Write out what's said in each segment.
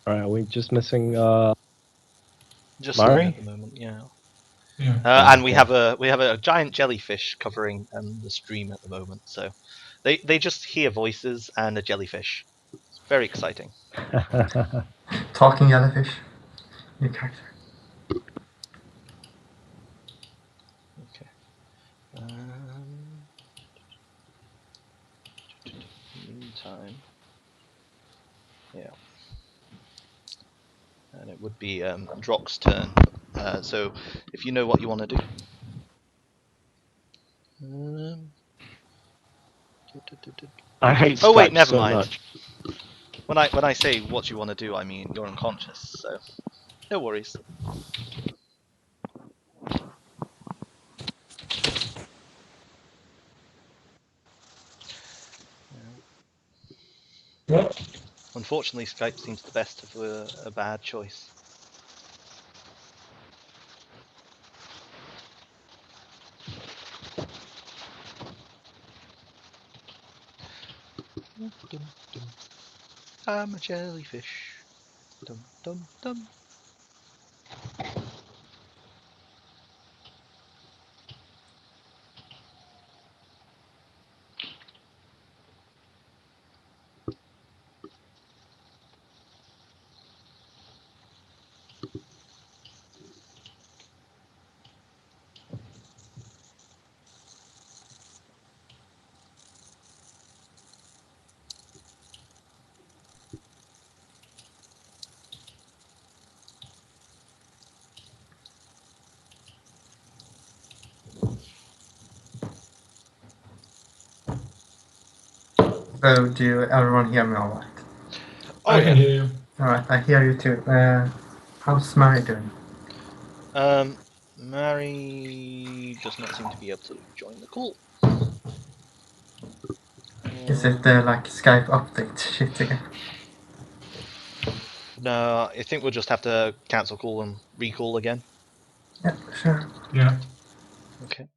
Alright, are we just missing Just Lynn Mari? at the moment, yeah. Yeah. And we Okay. have a giant jellyfish covering the stream at the moment, so they just hear voices and a jellyfish. It's very exciting. Talking jellyfish. New character. Okay. Meantime, yeah, and it would be Drock's turn. So if you know what you want to do. I hate Oh wait, Skype never so mind. much. When I say what you want to do, I mean you're unconscious, so no worries. What? Unfortunately, Skype seems the best of a bad choice. I'm a jellyfish. Dum dum dum. So, do everyone hear me all right? Oh I yeah. can hear you. Alright, I hear you too. How's Mary doing? Mary does not seem to be able to join the call. Is it like Skype update shit again? No, I think we'll just have to cancel call and recall again. Yeah, sure. Yeah. Okay.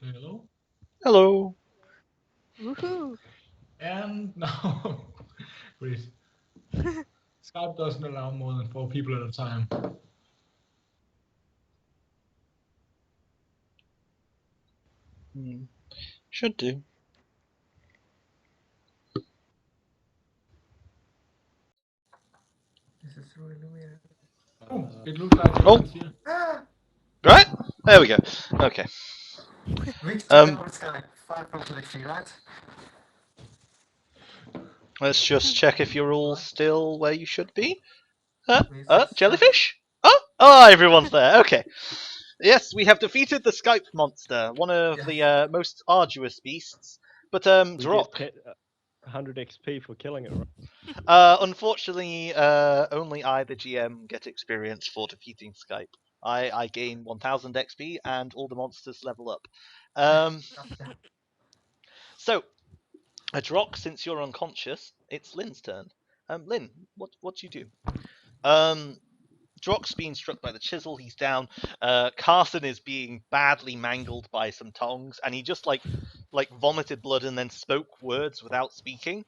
Hello. Hello. Woohoo! And now, please. Skype doesn't allow more than 4 people at a time. Should do. This is really weird. Oh, it looks like Oh. everyone's here. Right? There we go. Okay. Victor, it's Skype. 5 from the right? Let's just check if you're all still where you should be. This Jellyfish? Oh, everyone's there. Okay. Yes, we have defeated the Skype monster, one of the most arduous beasts. But We Drock, get 100 XP for killing it, right? unfortunately, only I, the GM, get experience for defeating Skype. I gain 1000 XP and all the monsters level up. So, Drock, since you're unconscious, it's Lynn's turn. Lynn, what do you do? Drock's being struck by the chisel. He's down. Carson is being badly mangled by some tongs, and he just like vomited blood and then spoke words without speaking,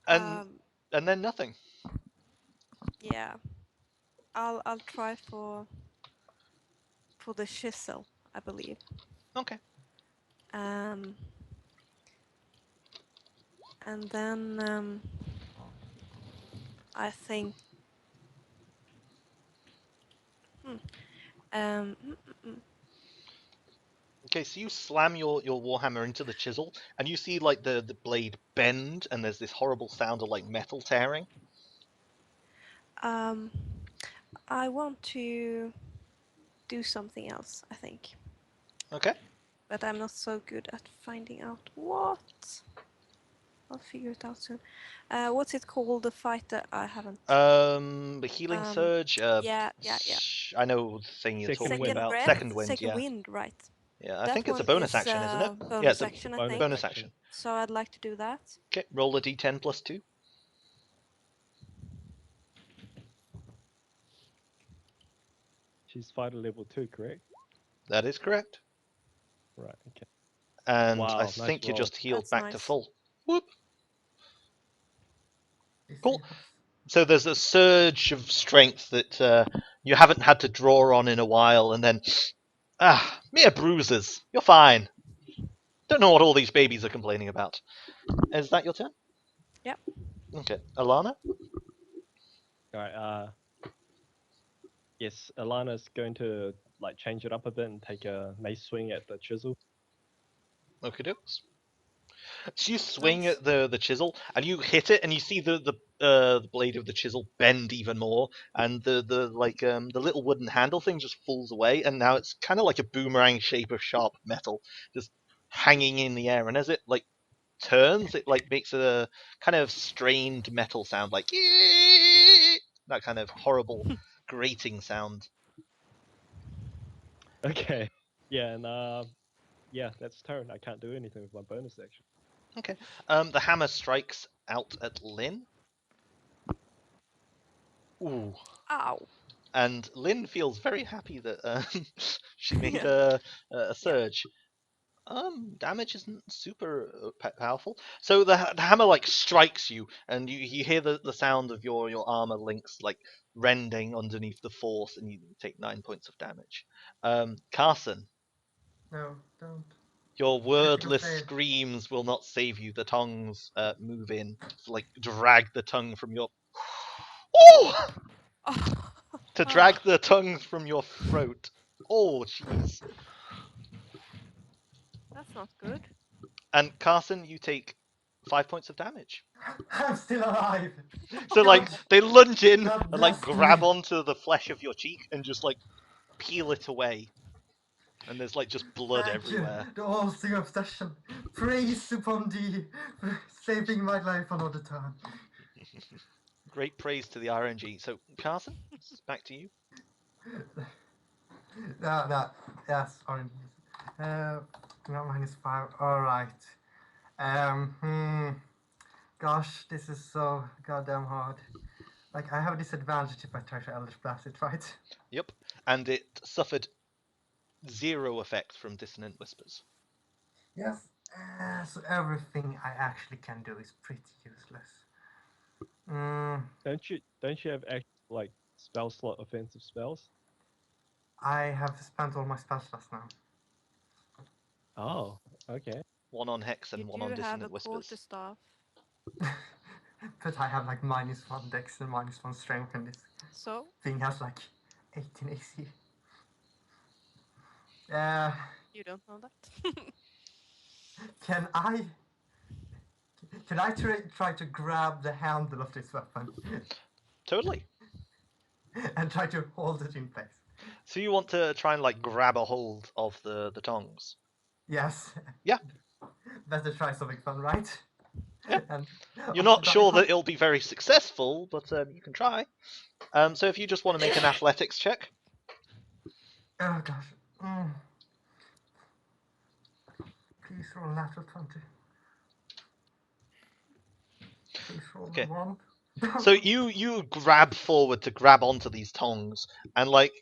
and then nothing. Yeah. I'll try for for the chisel, I believe. Okay. And then I think. Okay, so you slam your warhammer into the chisel, and you see like the blade bend, and there's this horrible sound of like metal tearing. I want to do something else, I think. Okay. But I'm not so good at finding out what. I'll figure it out soon. What's it called? The fight that I haven't. The healing surge. Yeah. I know the thing you're Second talking wind. about. Breath, Second wind. second Yeah. wind, right? Yeah. I That think it's a one bonus is, action, isn't it? bonus Yeah, it's a action, I think. bonus action. So I'd like to do that. Okay. Roll a d10 plus 2. She's fighter level 2, correct? That is correct. Right. Okay. And Wow, I nice think you're roll. just healed That's back to nice. full. Whoop. Is Cool. it- So there's a surge of strength that you haven't had to draw on in a while, and then, mere bruises. You're fine. Don't know what all these babies are complaining about. Is that your turn? Yep. Okay. Alana? Alright, yes, Alana's going to like change it up a bit and take a mace swing at the chisel. Okay, dokes. So you swing Nice. at the chisel, and you hit it, and you see the blade of the chisel bend even more, and the little wooden handle thing just falls away, and now it's kind of like a boomerang shape of sharp metal, just hanging in the air. And as it like turns, it like makes a kind of strained metal sound, like that kind of horrible grating sound. Okay. Yeah, and yeah, that's turn. I can't do anything with my bonus action. Okay. The hammer strikes out at Lynn. Ooh. Ow. And Lynn feels very happy that she made Yeah. a surge. Damage isn't super powerful. So the hammer like strikes you, and you hear the sound of your armor links like rending underneath the force, and you take 9 points of damage. Carson, No, don't. your wordless save. screams will not save you. The tongues move in, like drag the tongue from your. Ooh! Oh. To drag the tongue from your throat. Oh, jeez. That's not good. And Carson, you take 5 points of damage. I'm still alive. So like they lunge in God and like bless grab me. onto the flesh of your cheek and just like peel it away. And there's like just blood Thank you, everywhere. the all-seeing obsession. Praise upon thee for saving my life another time. Great praise to the RNG. So Carson, it's back to you. No, yes, orange. Not -5. All right. Gosh, this is so goddamn hard. Like, I have a disadvantage if I try to Eldritch Blast it, right? Yep. And it suffered 0 effect from Dissonant Whispers. Yes. So everything I actually can do is pretty useless. Don't you have like spell slot offensive spells? I have spent all my spell slots now. Oh, okay. 1 on Hex and You 1 do on have a Dissonant Whispers. quarterstaff. But I have like -1 dex and -1 strength, and this So thing has like 18 AC. you don't know that. Can I try to grab the handle of this weapon Totally. and try to hold it in place? So you want to try and like grab a hold of the tongs? Yes. Yeah. Better try something fun, right? Yeah. And You're not sure that it'll be very successful, but you can try. So if you just want to make an athletics check. Oh gosh. Please roll natural 20. Please roll Okay. 1. So you grab forward to grab onto these tongs, and like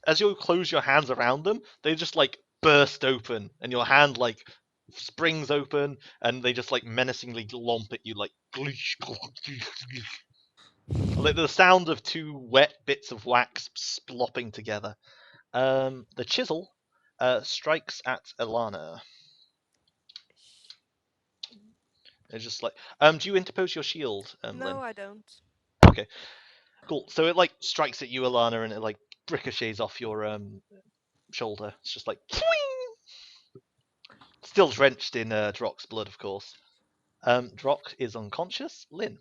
as you close your hands around them, they just like burst open, and your hand like springs open, and they just like menacingly glomp at you, like like the sound of 2 wet bits of wax splopping together. The chisel strikes at Alana. It's just like, do you interpose your shield, Lynn? No, I don't. Okay, cool. So it like strikes at you, Alana, and it like ricochets off your shoulder. It's just like, swing! Still drenched in Drock's blood, of course. Drock is unconscious. Lynn.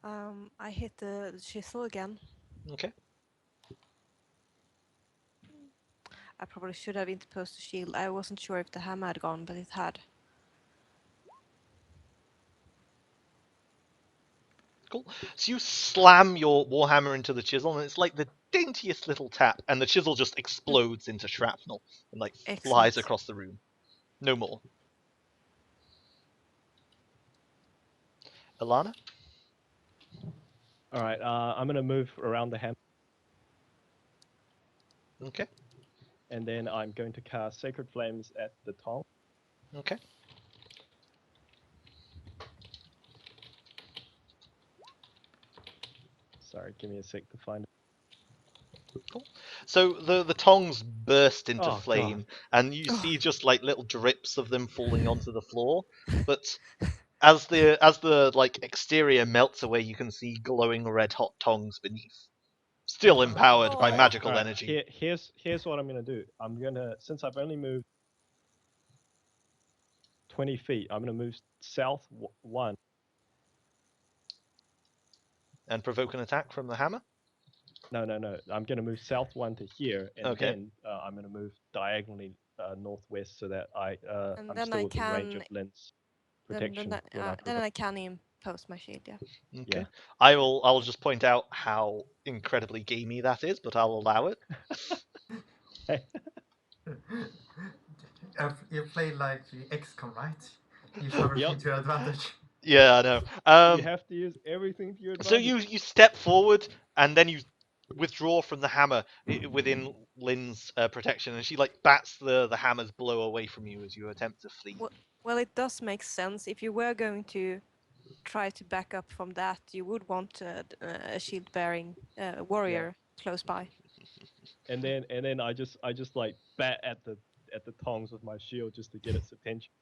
I hit the chisel again. Okay. I probably should have interposed the shield. I wasn't sure if the hammer had gone, but it had. Cool. So you slam your warhammer into the chisel, and it's like the daintiest little tap, and the chisel just explodes into shrapnel and like flies Excellent. across the room. No more. Alana. All right. I'm gonna move around the hammer, Okay. and then I'm going to cast Sacred Flames at the tong. Okay. Sorry, give me a sec to find it. Cool. So the tongs burst into Oh, flame, and you see just like little drips of them falling onto the floor. But as the like exterior melts away, you can see glowing red hot tongs beneath, still empowered by Oh. magical All right, energy. Here's what I'm gonna do. I'm gonna, since I've only moved 20 feet, I'm gonna move south one. And provoke an attack from the hammer. No. I'm gonna move south one to here, and Okay. then I'm gonna move diagonally northwest so that And I'm then still I within range of can- Lynn's Then, protection. then, when I, I then provoke. I can impose my shield, yeah. Okay. Yeah. I'll just point out how incredibly gamey that is, but I'll allow it. You play like XCOM, right? Use everything Yep. to your advantage. Yeah, I know. You have to use everything to your advantage. So you step forward and then you withdraw from the hammer within Lynn's protection, and she like bats the hammer's blow away from you as you attempt to flee. Well, it does make sense. If you were going to try to back up from that, you would want a shield-bearing warrior close by. And then I just like bat at the tongs with my shield just to get its attention.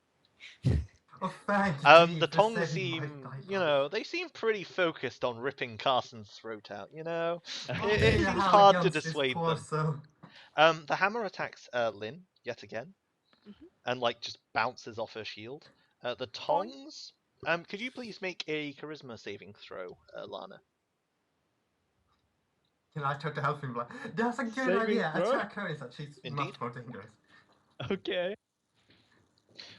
Oh, thank you. The for tongs saving my seem, life. they seem pretty focused on ripping Carson's throat out. Oh, It yeah, seems how hard to against this dissuade them. torso. The hammer attacks Lynn yet again, and like just bounces off her shield. The tongs. Could you please make a charisma saving throw, Lana? Can I try to help him? That's a good Saving idea. throw? Attack her is that she's Indeed. much more dangerous. Okay.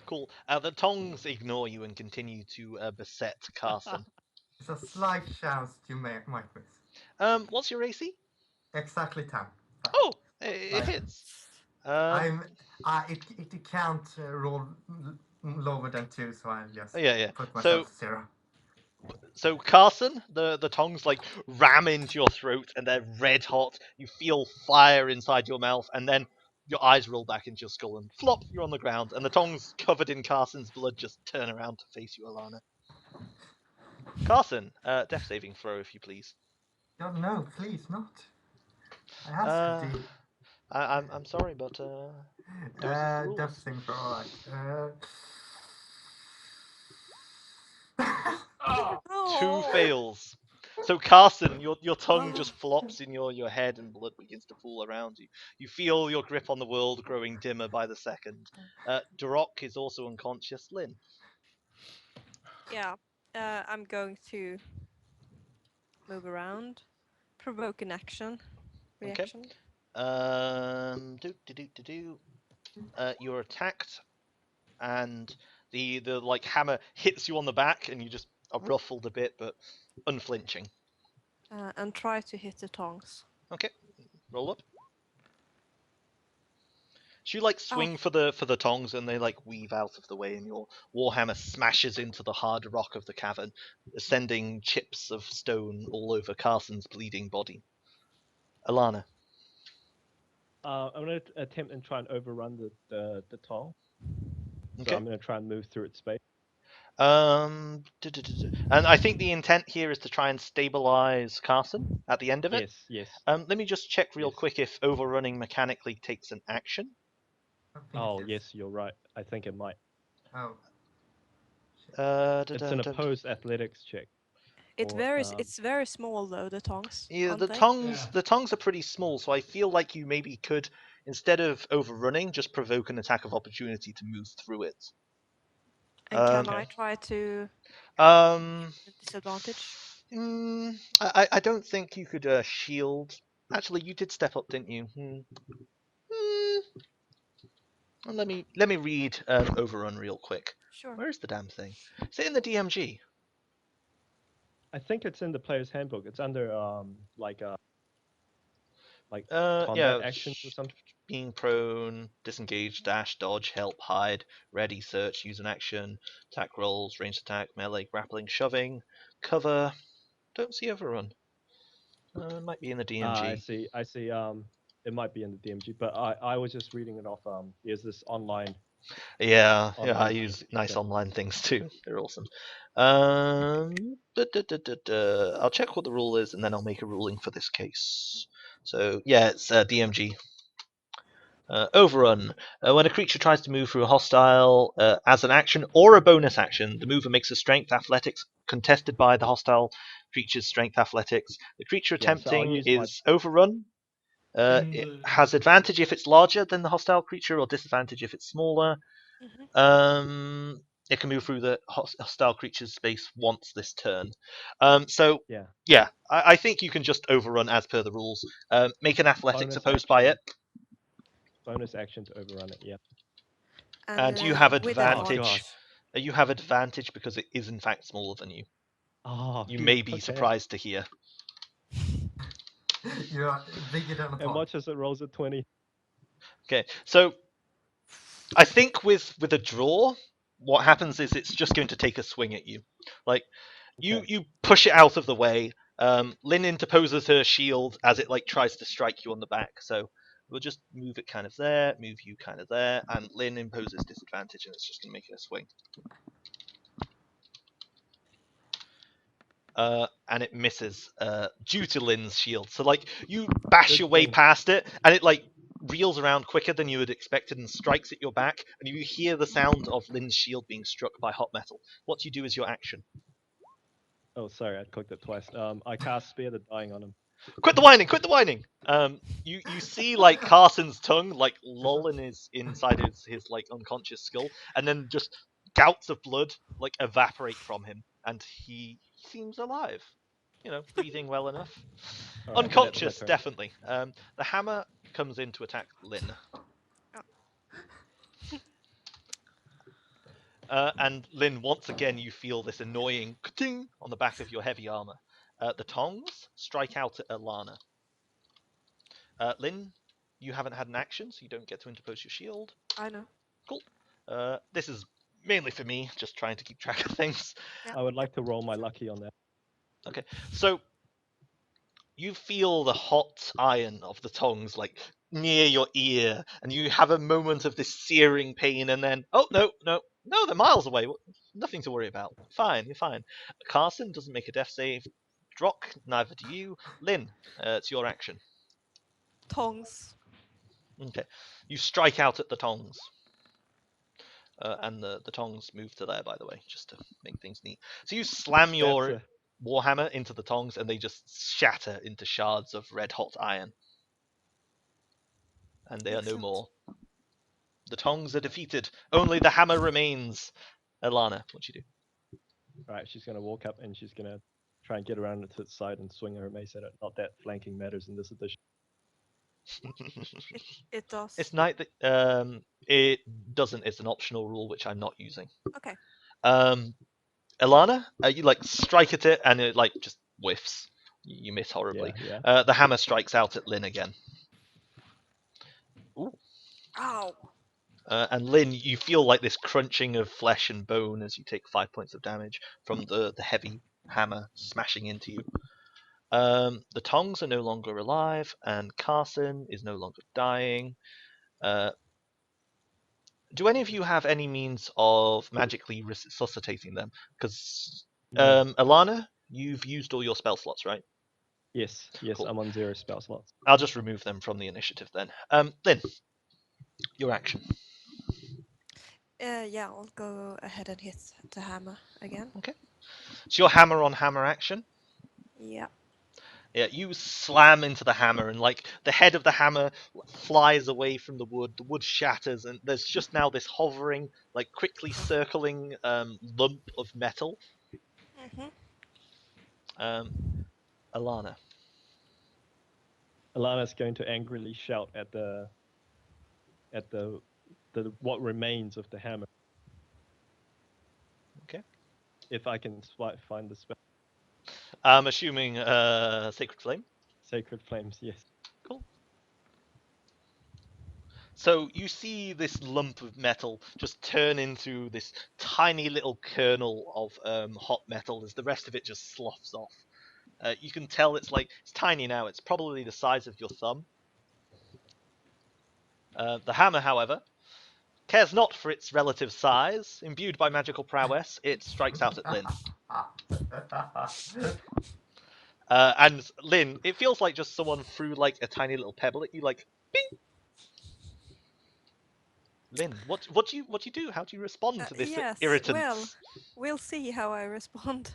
Cool. The tongs ignore you and continue to beset Carson. It's a slight chance you might miss. What's your AC? Exactly 10. Oh, it hits. It can't roll lower than 2, so I just Yeah. put myself to 0. So Carson, the tongs like ram into your throat and they're red hot. You feel fire inside your mouth, and then your eyes roll back into your skull and flop, you're on the ground, and the tongs covered in Carson's blood just turn around to face you, Alana. Carson, death saving throw if you please. No, please not. I have to I'm sorry, but those are the rules. death thing for alright. Two fails. So Carson, your tongue just flops in your head and blood begins to pool around you. You feel your grip on the world growing dimmer by the second. Duroc is also unconscious. Lynn. Yeah, I'm going to move around, provoke an action, reaction. You're attacked, and the like hammer hits you on the back, and you just are ruffled a bit, but unflinching. And try to hit the tongs. Okay, roll up. So you like swing for the tongs, and they like weave out of the way, and your warhammer smashes into the hard rock of the cavern, sending chips of stone all over Carson's bleeding body. Alana. I'm gonna attempt and try and overrun the tong. Okay. So I'm gonna try and move through its space. And I think the intent here is to try and stabilize Carson at the end of it. Yes, yes. Let me just check real Yes. quick if overrunning mechanically takes an action. I think it Oh, is. yes, you're right. I think it might. Oh. It's an opposed athletics check. It Or, varies. It's very small though. The tongs. Yeah, aren't the they? tongues Yeah. the tongues are pretty small, so I feel like you maybe could, instead of overrunning, just provoke an attack of opportunity to move through it. And can Okay. I try to Um, disadvantage? I don't think you could shield. Actually, you did step up, didn't you? Well, let me read overrun real quick. Sure. Where is the damn thing? Is it in the DMG? I think it's in the player's handbook. It's under like Yeah, combat actions or something. being prone, disengage, dash, dodge, help, hide, ready, search, use an action, attack rolls, ranged attack, melee, grappling, shoving, cover. Don't see overrun. It might be in the DMG. I see. I see. It might be in the DMG, but I was just reading it off. There's this online. Yeah, I Online use thing, nice yeah. online things too. They're awesome. I'll check what the rule is, and then I'll make a ruling for this case. So yeah, it's DMG. Overrun. When a creature tries to move through a hostile as an action or a bonus action, the mover makes a strength athletics contested by the hostile creature's strength athletics. The creature Yeah, so I'll attempting use my- is overrun. It has advantage if it's larger than the hostile creature, or disadvantage if it's smaller. Mhm. It can move through the hostile creature's space once this turn. So Yeah. I think you can just overrun as per the rules. Make an athletics Bonus opposed by it. action. Bonus action to overrun it. Yeah. And you have with advantage. gosh. You have advantage because it is in fact smaller than you. Oh, You good, may be okay. surprised to hear. You are bigger than a And pot. watch as it rolls a 20. Okay, so I think with a draw, what happens is it's just going to take a swing at you. Like Okay. you push it out of the way. Lynn interposes her shield as it like tries to strike you on the back. So we'll just move it kind of there, move you kind of there, and Lynn imposes disadvantage, and it's just gonna make it a swing. And it misses due to Lynn's shield. So like you bash Good your way thing. past it, and it like reels around quicker than you had expected and strikes at your back, and you hear the sound of Lynn's shield being struck by hot metal. What do you do as your action? Oh, sorry, I clicked it twice. I cast Spear the Dying on him. Quit the whining! Quit the whining! You see like Carson's tongue like lull in his inside his like unconscious skull, and then just gouts of blood like evaporate from him, and he seems alive. You know, breathing well enough. All right, Unconscious, let her- definitely. The hammer comes in to attack Lynn. And Lynn, once again, you feel this annoying ka-ting on the back of your heavy armor. The tongs strike out at Alana. Lynn, you haven't had an action, so you don't get to interpose your shield. I know. Cool. This is mainly for me, just trying to keep track of things. Yeah. I would like to roll my lucky on that. Okay, so you feel the hot iron of the tongs like near your ear, and you have a moment of this searing pain, and then oh no, they're miles away. Nothing to worry about. Fine, you're fine. Carson doesn't make a death save. Drock, neither do you. Lynn, it's your action. Tongs. Okay, you strike out at the tongs. And the tongs move to there, by the way, just to make things neat. So you slam your That's warhammer into the tongs, and they just shatter into shards of red-hot iron. And they are no Excellent. more. The tongs are defeated. Only the hammer remains. Alana, what you do? Right, she's gonna walk up and she's gonna try and get around to its side and swing her mace at it. Not that flanking matters in this edition. It does. It's night that it doesn't. It's an optional rule which I'm not using. Okay. Alana, you like strike at it and it like just whiffs. You miss horribly. Yeah. The hammer strikes out at Lynn again. Ooh. Ow. And Lynn, you feel like this crunching of flesh and bone as you take 5 points of damage from the heavy hammer smashing into you. The tongs are no longer alive, and Carson is no longer dying. Do any of you have any means of magically resuscitating them? Because No. Alana, you've used all your spell slots, right? Yes, Cool. I'm on 0 spell slots. I'll just remove them from the initiative then. Lynn, your action. Yeah, I'll go ahead and hit the hammer again. It's your hammer on hammer action. Yeah. Yeah, you slam into the hammer, and like the head of the hammer flies away from the wood shatters, and there's just now this hovering, like quickly circling lump of metal. Alana. Alana's going to angrily shout at the what remains of the hammer. Okay. If I can find the spell. I'm assuming Sacred Flame. Sacred Flames, yes. Cool. So you see this lump of metal just turn into this tiny little kernel of hot metal as the rest of it just sloughs off. You can tell it's tiny now. It's probably the size of your thumb. The hammer, however, cares not for its relative size. Imbued by magical prowess, it strikes out at Lynn. And Lynn, it feels like just someone threw like a tiny little pebble at you, like bing. Lynn, what do you do? How do you respond to this Yes, irritant? well, we'll see how I respond.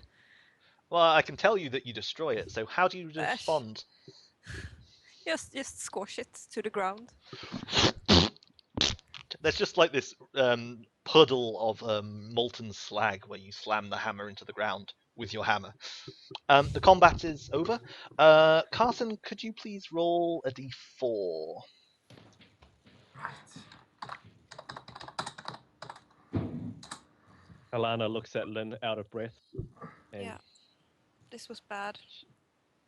Well, I can tell you that you destroy it. So how do you Ash. respond? Just squash it to the ground. There's just like this puddle of molten slag where you slam the hammer into the ground with your hammer. The combat is over. Carson, could you please roll a d4? Alana looks at Lynn out of breath. And Yeah. This was bad.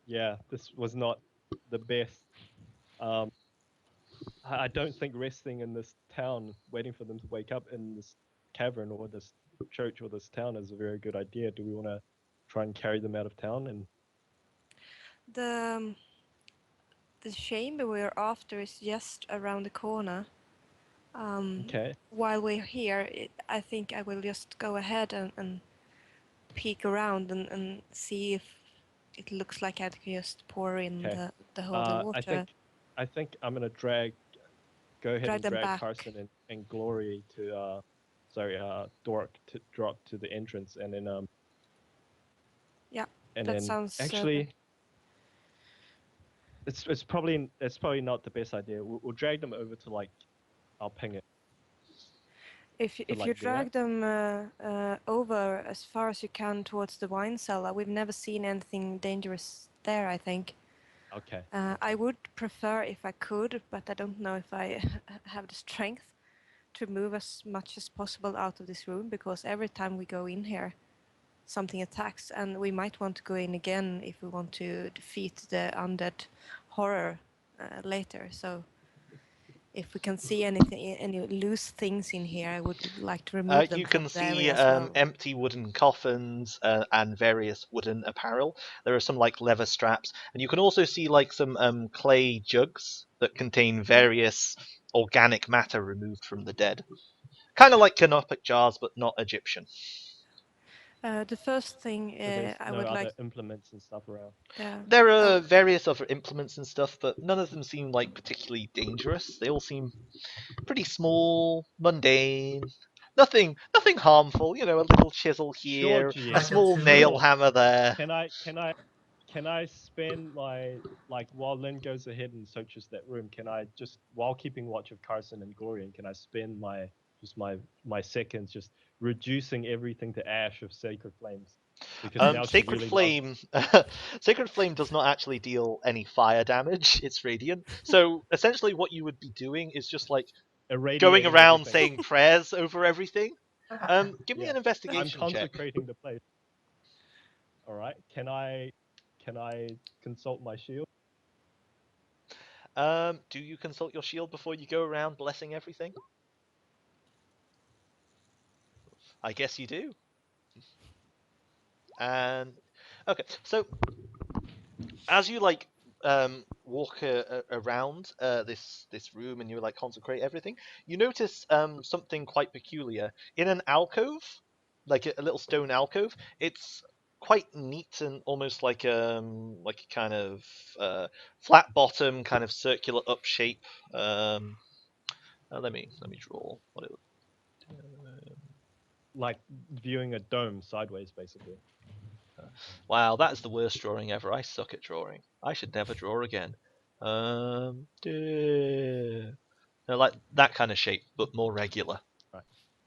yeah, this was not the best. I don't think resting in this town, waiting for them to wake up in this cavern or this church or this town is a very good idea. Do we want to try and carry them out of town? And The chamber we're after is just around the corner. okay, While we're here, I think I will just go ahead and peek around and see if it looks like I can just pour in Okay. the holy water. I think I'm gonna go ahead Drag and them drag back. Carson and Glory to Dork to drop to the entrance, and then Yeah, and that then sounds actually it's probably not the best idea. We'll drag them over to like I'll ping it. If you like drag them over as far as you can towards the wine cellar, we've never seen anything dangerous there, I think. Okay. I would prefer if I could, but I don't know if I have the strength to move as much as possible out of this room, because every time we go in here, something attacks, and we might want to go in again if we want to defeat the undead horror later. So if we can see any loose things in here, I would like to remove them. You from can the see area as well. empty wooden coffins and various wooden apparel. There are some like leather straps, and you can also see like some clay jugs that contain various organic matter removed from the dead. Kind of like canopic jars, but not Egyptian. The first thing So there's I no would other like. implements and stuff around. There are various other implements and stuff, but none of them seem like particularly dangerous. They all seem pretty small, mundane. Nothing harmful. You know, a little chisel here, Sure, a GM. small Sure. nail hammer there. Can I spend like while Lynn goes ahead and searches that room, can I just, while keeping watch of Carson and Gorian, can I spend my seconds just reducing everything to ash of Sacred Flames? Because now she Sacred really Flame, Sacred Flame does not actually deal any fire damage. It's radiant. So essentially, what you would be doing is just like irradiating going around everything. saying prayers over everything. Give me Yeah. an I'm investigation check. consecrating the place. All right. Can I consult my shield? Do you consult your shield before you go around blessing everything? I guess you do. And okay, so as you like walk around this room and you like consecrate everything, you notice something quite peculiar in an alcove, like a little stone alcove. It's quite neat and almost like a kind of flat bottom, kind of circular up shape. Let me draw what it. Like viewing a dome sideways, basically. Wow, that is the worst drawing ever. I suck at drawing. I should never draw again. No, like that kind of shape, but more regular. Right.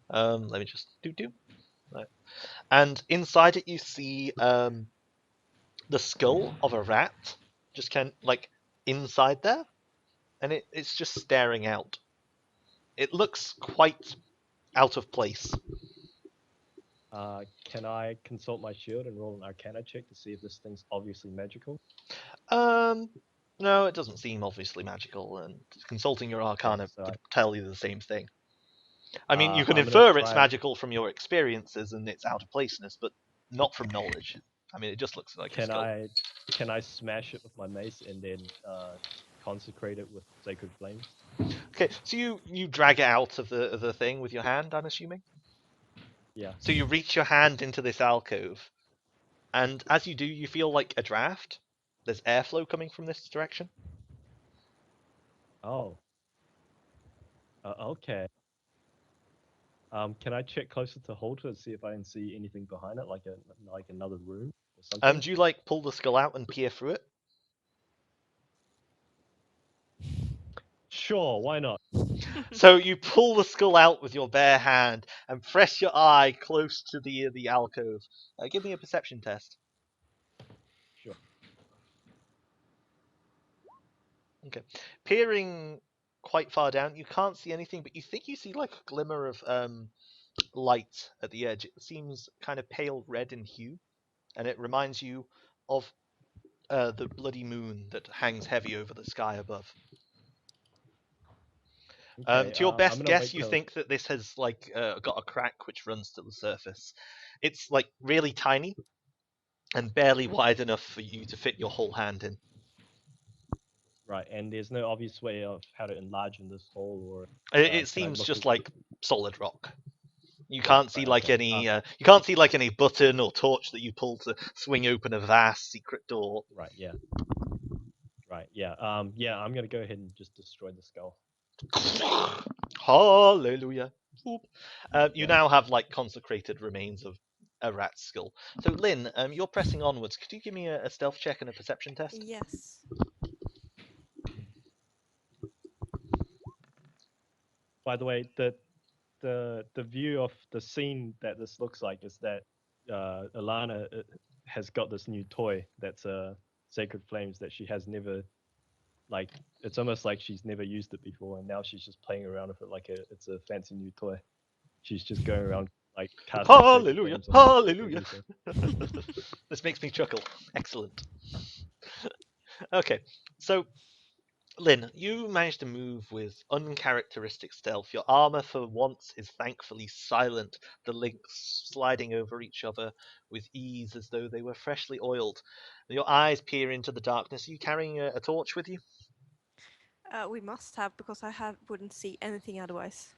Let me just do. Right. And inside it, you see the skull of a rat, just kind of like inside there, and it's just staring out. It looks quite out of place. Can I consult my shield and roll an Arcana check to see if this thing's obviously magical? No, it doesn't seem obviously magical, and consulting your Arcana so would tell you the same thing. I mean, you can I'm gonna infer it's try- magical from your experiences and its out of placeness, but not from knowledge. I mean, it just looks like a skull. Can I smash it with my mace and then consecrate it with sacred flames? Okay, so you drag it out of the thing with your hand, I'm assuming? Yeah. So you reach your hand into this alcove, and as you do, you feel like a draft. There's airflow coming from this direction. Oh. Okay. Can I check closer to Halter and see if I can see anything behind it, like another room or something? Do you like pull the skull out and peer through it? Sure, why not? So you pull the skull out with your bare hand and press your eye close to the alcove. Give me a perception test. Sure. Okay. Peering quite far down, you can't see anything, but you think you see like a glimmer of light at the edge. It seems kind of pale red in hue, and it reminds you of the bloody moon that hangs heavy over the sky above. Okay, To your I'm best gonna guess, wait you till- think that this has like got a crack which runs to the surface. It's like really tiny and barely wide enough for you to fit your whole hand in. Right, and there's no obvious way of how to enlarge in this hole, or It can I seems look just at- like solid rock. You can't see right, like okay. any you can't see like any button or torch that you pull to swing open a vast secret door. Right, yeah. Right, yeah. Yeah, I'm gonna go ahead and just destroy the skull. Hallelujah. You Yeah. now have like consecrated remains of a rat skull. So Lynn, you're pressing onwards. Could you give me a stealth check and a perception test? Yes. By the way, the view of the scene that this looks like is that Alana has got this new toy that's Sacred Flames that she has never, like, it's almost like she's never used it before, and now she's just playing around with it like it's a fancy new toy. She's just going around like casting Sacred Hallelujah! Flames on Hallelujah! everything. This makes me chuckle. Excellent. Okay, so Lynn, you managed to move with uncharacteristic stealth. Your armor for once is thankfully silent, the links sliding over each other with ease as though they were freshly oiled. Your eyes peer into the darkness. Are you carrying a torch with you? We must have, because wouldn't see anything otherwise.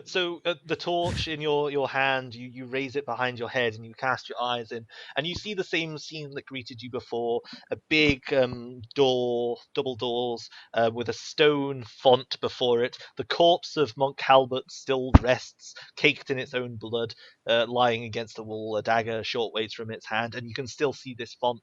So the torch in your hand, you raise it behind your head and you cast your eyes in, and you see the same scene that greeted you before: a big door, double doors, with a stone font before it. The corpse of Monk Halbert still rests, caked in its own blood, lying against the wall, a dagger a short ways from its hand, and you can still see this font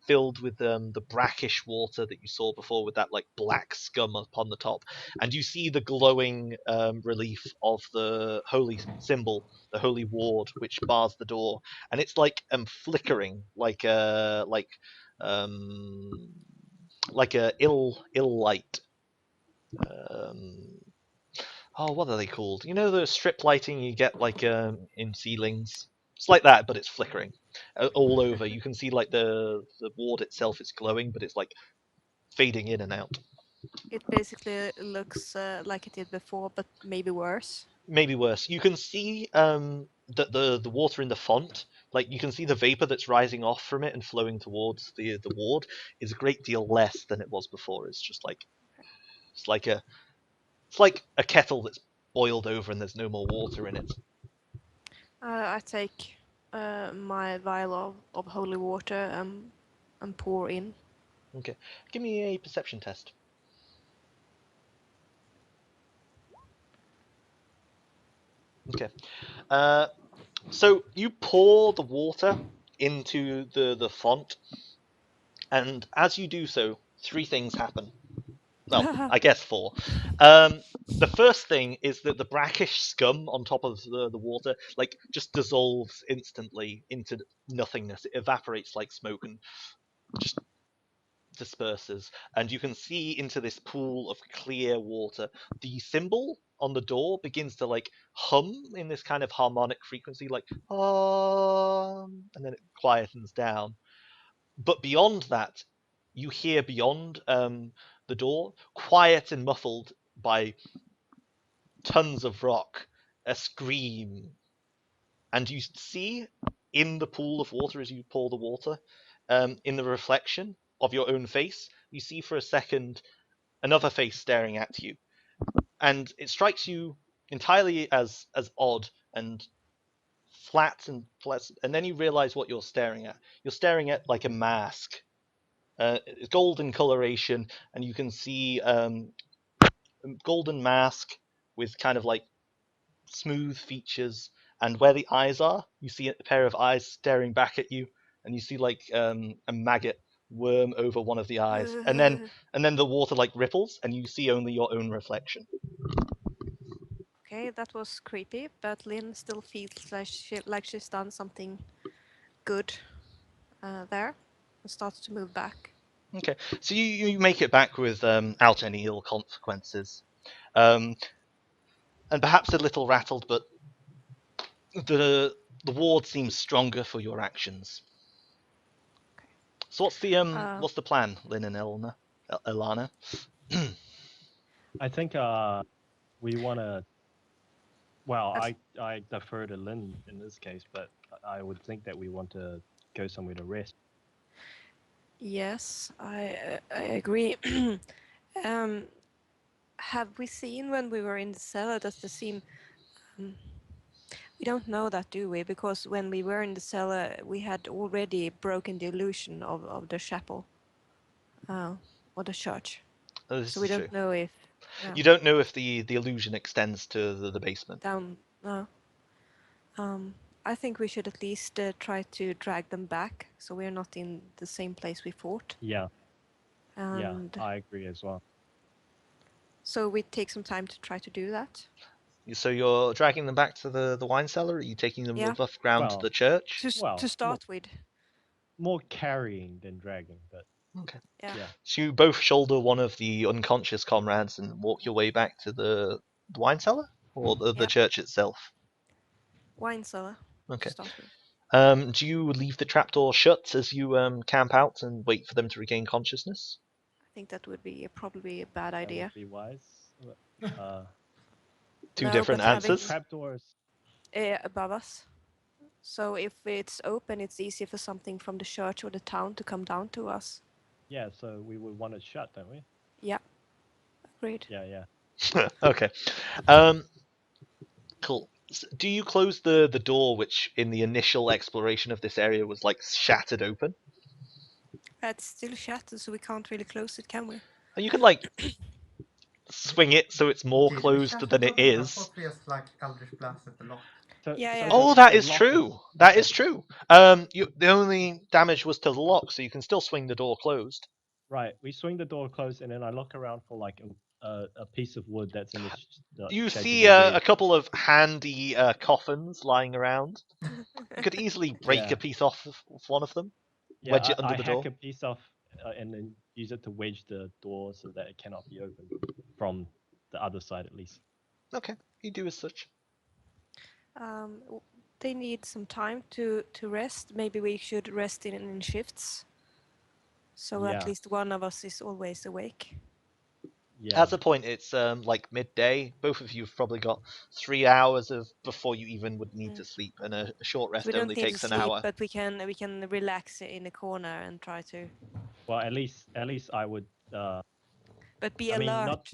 filled with the brackish water that you saw before, with that like black scum upon the top. And you see the glowing relief of the holy symbol, the holy ward, which bars the door, and it's like flickering, like a ill light. What are they called? You know the strip lighting you get like in ceilings. It's like that, but it's flickering all over. You can see like the ward itself is glowing, but it's like fading in and out. It basically looks like it did before, but maybe worse. Maybe worse. You can see that the water in the font, Like you can see the vapor that's rising off from it and flowing towards the ward is a great deal less than it was before. It's just like it's like a kettle that's boiled over and there's no more water in it. I take my vial of holy water and pour in. Okay, give me a perception test. Okay, so you pour the water into the font, and as you do so, 3 things happen. Well, I guess 4. The first thing is that the brackish scum on top of the water like just dissolves instantly into nothingness. It evaporates like smoke and just disperses, and you can see into this pool of clear water. The symbol on the door begins to like hum in this kind of harmonic frequency, like and then it quietens down. But beyond that, you hear beyond the door, quiet and muffled by tons of rock, a scream. And you see in the pool of water as you pour the water, in the reflection of your own face, you see for a second another face staring at you. And it strikes you entirely as odd and flat and pleasant. And then you realize what you're staring at. You're staring at like a mask. It's golden coloration, and you can see a golden mask with kind of like smooth features, and where the eyes are, you see a pair of eyes staring back at you, and you see like a maggot worm over one of the eyes, and then the water like ripples, and you see only your own reflection. Okay, that was creepy, but Lynn still feels like she's done something good there and starts to move back. Okay, so you make it back without any ill consequences, and perhaps a little rattled, but the ward seems stronger for your actions. Okay. So what's the plan, Lynn and Elana? I think we want to. Well, I defer to Lynn in this case, but I would think that we want to go somewhere to rest. Yes, I agree. Have we seen when we were in the cellar? Does the seem? We don't know that, do we? Because when we were in the cellar, we had already broken the illusion of the chapel, or the church. This So we is don't true. know if. You don't know if the illusion extends to the basement. Down. No. I think we should at least try to drag them back, so we're not in the same place we fought. Yeah, And yeah, I agree as well. so we take some time to try to do that. So you're dragging them back to the wine cellar? Or are you taking them Yeah. above ground to Well, the church? To start with. More carrying than dragging, but Okay. Yeah. yeah. So you both shoulder one of the unconscious comrades and walk your way back to the wine cellar? Or the Yeah. church itself? Wine cellar. Okay. To start with. Do you leave the trapdoor shut as you camp out and wait for them to regain consciousness? I think that would be probably a bad That idea. would be wise. Two No, different but having- answers? Trapdoors. Above us. So if it's open, it's easier for something from the church or the town to come down to us. Yeah, so we would want it shut, don't we? Yeah. Agreed. Yeah. Okay. Cool. Do you close the door, which in the initial exploration of this area was like shattered open? It's still shattered, so we can't really close it, can we? You can like swing it so it's more Did we closed shatter than it the lock? I is. thought we just like Eldritch blasted the lock. So, Yeah. Oh, that is true. That is true. The only damage was to the lock, so you can still swing the door closed. Right, we swing the door closed, and then I look around for like a piece of wood that's in the You shape of see a a wedge. couple of handy coffins lying around. You could easily break Yeah. a piece off of one of them. Yeah, wedge it under I the hack door. a piece off and then use it to wedge the door so that it cannot be opened from the other side at least. Okay, you do as such. They need some time to rest. Maybe we should rest in shifts. So Yeah. at least one of us is always awake. Yeah. At the point, it's like midday. Both of you have probably got 3 hours of before you even would need to sleep, and a short So rest we don't only need to takes an sleep, hour. but we can relax in a corner and try to. Well, at least I would. But be I mean, alert.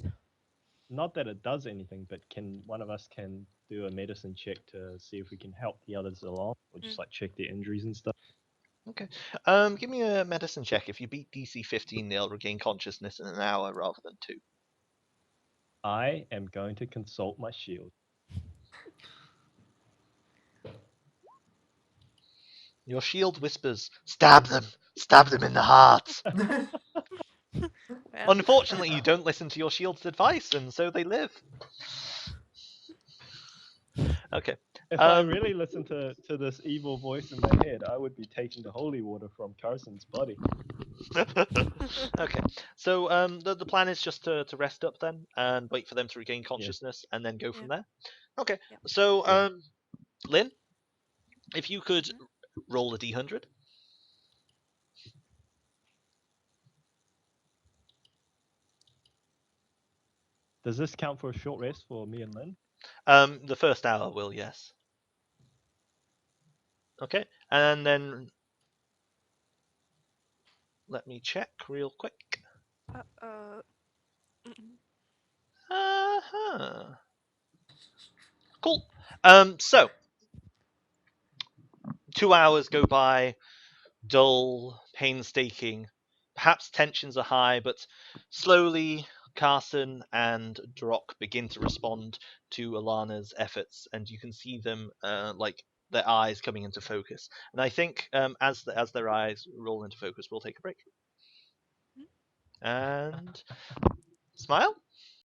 not that it does anything, but can one of us can do a medicine check to see if we can help the others along, or just like check their injuries and stuff. Okay. Give me a medicine check. If you beat DC 15, they'll regain consciousness in an hour rather than 2. I am going to consult my shield. Your shield whispers, "Stab them! Stab them in the heart!" Well, Unfortunately, you don't listen to your shield's advice, and so they live. Okay. If I really listened to this evil voice in my head, I would be taking the holy water from Carson's body. Okay. So the plan is just to rest up then and wait for them to regain consciousness and then go from there. Okay. Yeah. So Yeah. Lynn, if you could roll a d100. Does this count for a short rest for me and Lynn? The first hour will, yes. Okay. And then let me check real quick. Uh-huh. Cool. So 2 hours go by, dull, painstaking. Perhaps tensions are high, but slowly Carson and Drock begin to respond to Alana's efforts, and you can see them like their eyes coming into focus. And I think as their eyes roll into focus, we'll take a break. And smile.